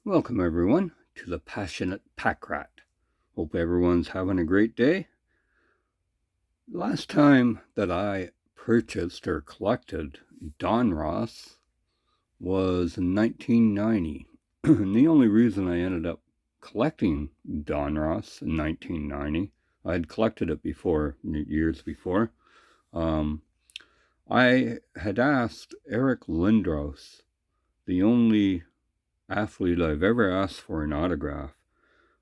Welcome everyone to the Passionate Pack Rat. Hope everyone's having a great day. Last time that I purchased or collected Donruss was in 1990. And the only reason I ended up collecting Donruss in 1990, I had collected it before, years before. I had asked Eric Lindros, the only athlete I've ever asked for an autograph.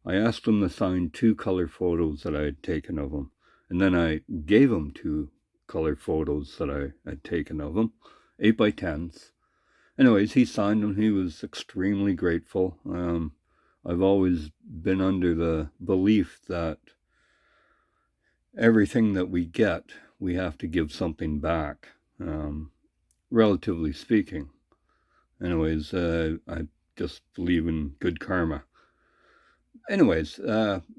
I asked him to sign 2 color photos that I had taken of him, and then I gave him 2 color photos that I had taken of him, 8x10s. Anyways, he signed them. He was extremely grateful. I've always been under the belief that everything that we get, we have to give something back, relatively speaking. Anyways, I just believe in good karma. Anyways,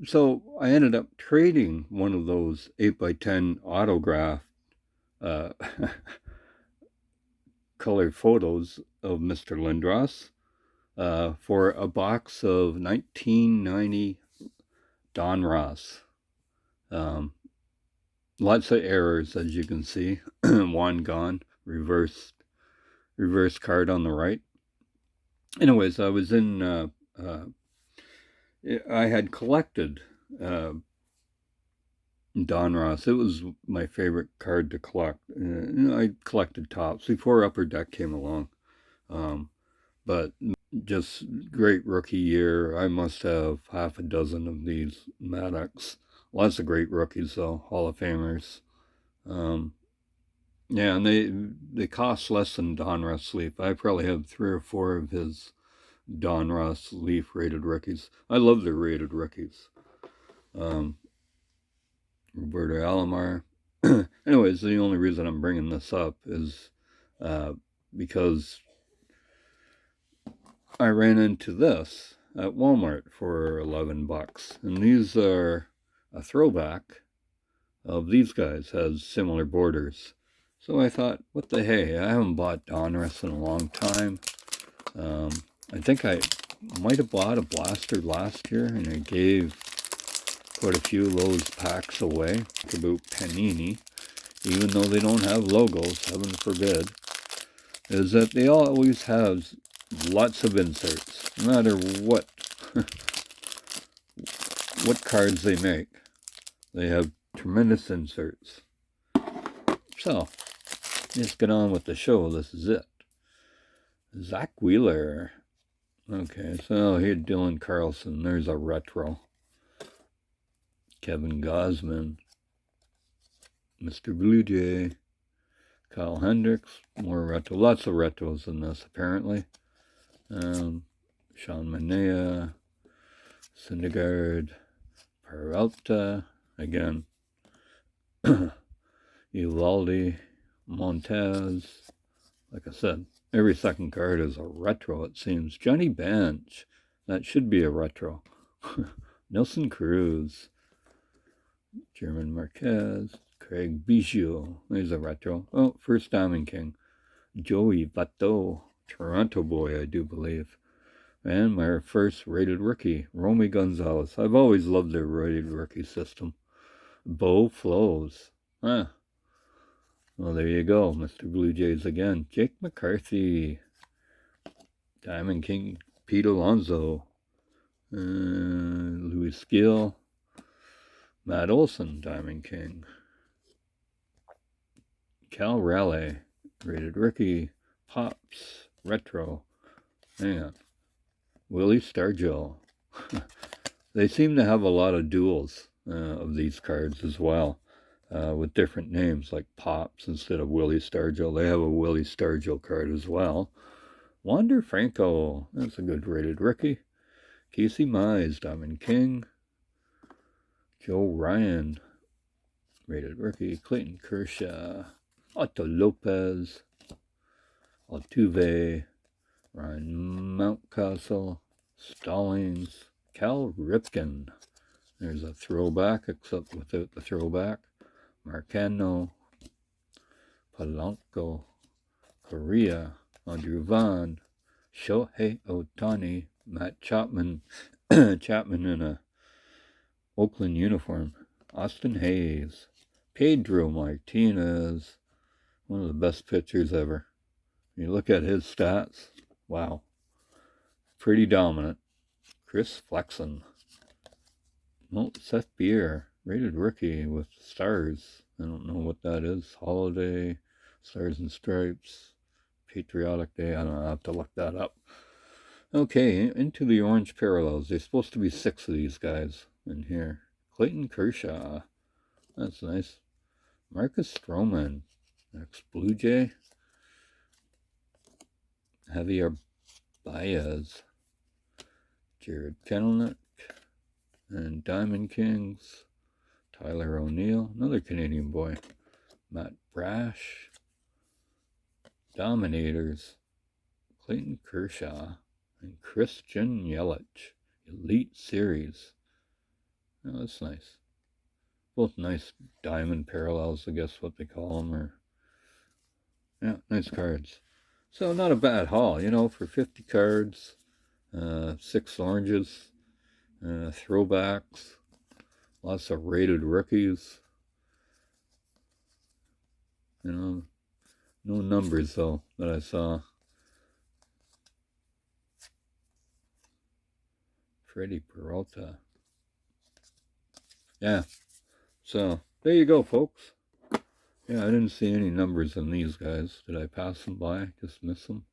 so I ended up trading one of those 8x10 autographed colored photos of Mr. Lindros for a box of 1990 Donruss. Lots of errors, as you can see. One gone, reverse card on the right. Anyways, I was in... I had collected Donruss. It was my favorite card to collect. I collected Topps before Upper Deck came along. But just great rookie year. I must have half a dozen of these Maddox. Lots of great rookies though, Hall of Famers. Yeah, and they cost less than Donruss Leaf. I probably have 3 or 4 of his Donruss Leaf rated rookies. I love the rated rookies. Roberto Alomar. Anyways, the only reason I'm bringing this up is because I ran into this at Walmart for $11, and these are a throwback of these guys. Has similar borders. So I thought, what the hey? I haven't bought Donruss in a long time. I think I might have bought a blaster last year, and I gave quite a few of those packs away. About Panini, even though they don't have logos, heaven forbid, is that they always have lots of inserts, no matter what what cards they make. They have tremendous inserts. So, let's get on with the show. This is it. Zach Wheeler. Okay, so here Dylan Carlson. There's a retro. Kevin Gosman. Mr. Blue Jay. Kyle Hendricks. More retro. Lots of retros in this, apparently. Sean Manaea. Syndergaard. Peralta. Again. Evaldi. Montez. Like I said, every second card is a retro, it seems. Johnny Bench. That should be a retro. Nelson Cruz. German Marquez. Craig Biggio. There's a retro. Oh, first Diamond King. Joey Votto. Toronto boy, I do believe. And my first rated rookie, Romy Gonzalez. I've always loved their rated rookie system. Bo Flows. Well, there you go, Mr. Blue Jays again. Jake McCarthy. Diamond King, Pete Alonso. Louis Gill. Matt Olson, Diamond King. Cal Raleigh, rated rookie. Pops, retro. Hang on. Willie Stargell. They seem to have a lot of duels of these cards as well, with different names like Pops instead of Willie Stargell. They have a Willie Stargell card as well. Wander Franco, that's a good rated rookie. Casey Mize, Diamond King. Joe Ryan, rated rookie. Clayton Kershaw. Otto Lopez. Altuve. Ryan Mountcastle. Stallings. Cal Ripken. There's a throwback, except without the throwback. Marcano. Polanco. Correa. Andrew Vaughn. Shohei Ohtani. Matt Chapman, Chapman in a Oakland uniform. Austin Hayes. Pedro Martinez. One of the best pitchers ever. You look at his stats. Wow. Pretty dominant. Chris Flexen. Well, Seth Beer. Rated rookie with stars. I don't know what that is. Holiday. Stars and Stripes. Patriotic Day. I don't know. I'll have to look that up. Okay, into the orange parallels. There's supposed to be 6 of these guys in here. Clayton Kershaw. That's nice. Marcus Stroman. Ex-Blue Jay. Javier Baez. Jared Kelenic. And Diamond Kings. Tyler O'Neill. Another Canadian boy. Matt Brash. Dominators. Clayton Kershaw. And Christian Yelich. Elite Series. Oh, that's nice. Both nice diamond parallels, I guess what they call them. Or yeah, nice cards. So not a bad haul, you know, for 50 cards, 6 oranges, throwbacks, lots of rated rookies. You know, no numbers though that I saw. Freddie Peralta. Yeah. So there you go, folks. Yeah, I didn't see any numbers on these guys. Did I pass them by? Just miss them?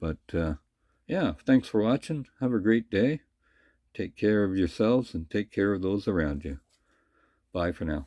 But yeah, thanks for watching. Have a great day. Take care of yourselves and take care of those around you. Bye for now.